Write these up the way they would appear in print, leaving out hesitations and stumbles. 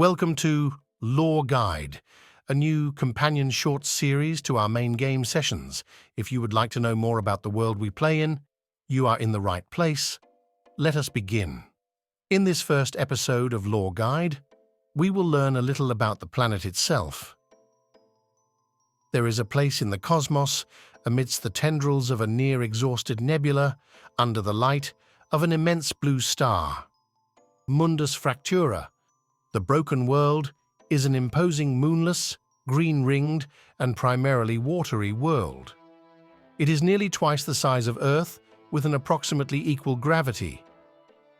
Welcome to Lore Guide, a new companion short series to our main game sessions. If you would like to know more about the world we play in, you are in the right place. Let us begin. In this first episode of Lore Guide, we will learn a little about the planet itself. There is a place in the cosmos, amidst the tendrils of a near-exhausted nebula, under the light of an immense blue star. Mundus Fractura, the broken world, is an imposing moonless, green-ringed, and primarily watery world. It is nearly twice the size of Earth, with an approximately equal gravity.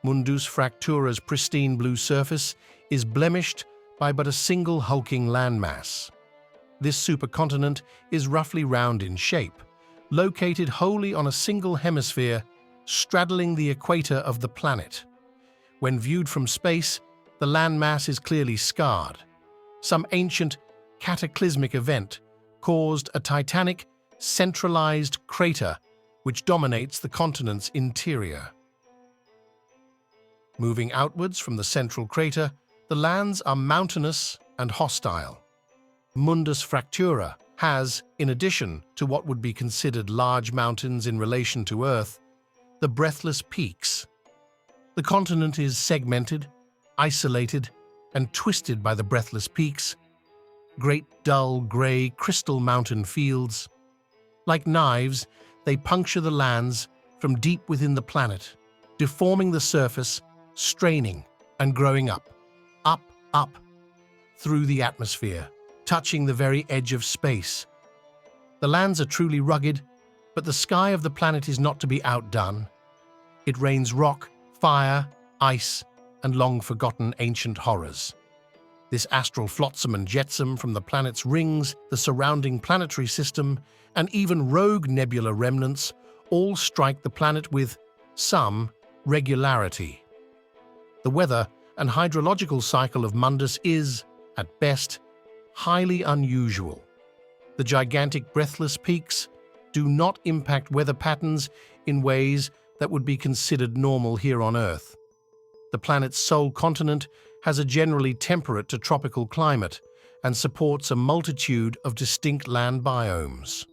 Mundus Fractura's pristine blue surface is blemished by but a single hulking landmass. This supercontinent is roughly round in shape, located wholly on a single hemisphere, straddling the equator of the planet. When viewed from space, the landmass is clearly scarred. Some ancient, cataclysmic event caused a titanic, centralized crater which dominates the continent's interior. Moving outwards from the central crater, the lands are mountainous and hostile. Mundus Fractura has, in addition to what would be considered large mountains in relation to Earth, the breathless peaks. The continent is segmented, isolated, and twisted by the breathless peaks, great dull grey crystal mountain fields. Like knives, they puncture the lands from deep within the planet, deforming the surface, straining and growing up, through the atmosphere, touching the very edge of space. The lands are truly rugged, but the sky of the planet is not to be outdone. It rains rock, fire, ice, and long-forgotten ancient horrors. This astral flotsam and jetsam from the planet's rings, the surrounding planetary system, and even rogue nebula remnants all strike the planet with some regularity. The weather and hydrological cycle of Mundus is, at best, highly unusual. The gigantic breathless peaks do not impact weather patterns in ways that would be considered normal here on Earth. The planet's sole continent has a generally temperate to tropical climate and supports a multitude of distinct land biomes.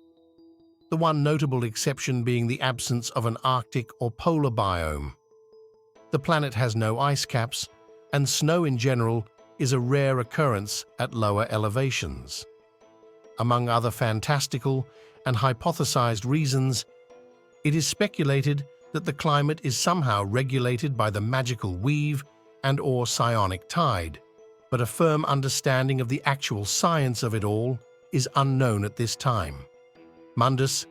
The one notable exception being the absence of an Arctic or polar biome. The planet has no ice caps, and snow in general is a rare occurrence at lower elevations. Among other fantastical and hypothesized reasons, it is speculated that the climate is somehow regulated by the magical weave and/or psionic tide, but a firm understanding of the actual science of it all is unknown at this time. Mundus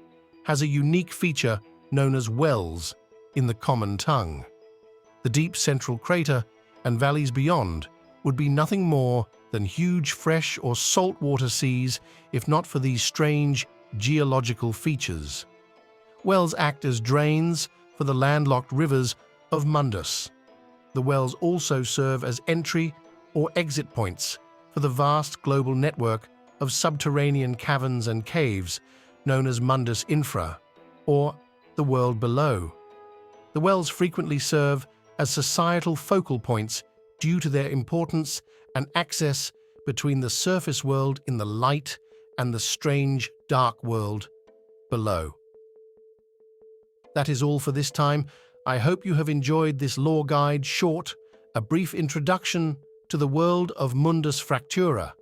has a unique feature known as wells in the common tongue. The deep central crater and valleys beyond would be nothing more than huge fresh or saltwater seas if not for these strange geological features. Wells act as drains for the landlocked rivers of Mundus. The wells also serve as entry or exit points for the vast global network of subterranean caverns and caves known as Mundus Infra, or the world below. The wells frequently serve as societal focal points due to their importance and access between the surface world in the light and the strange, dark world below. That is all for this time. I hope you have enjoyed this lore guide short, a brief introduction to the world of Mundus Fractura.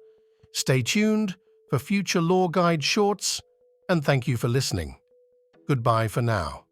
Stay tuned for future lore guide shorts, and thank you for listening. Goodbye for now.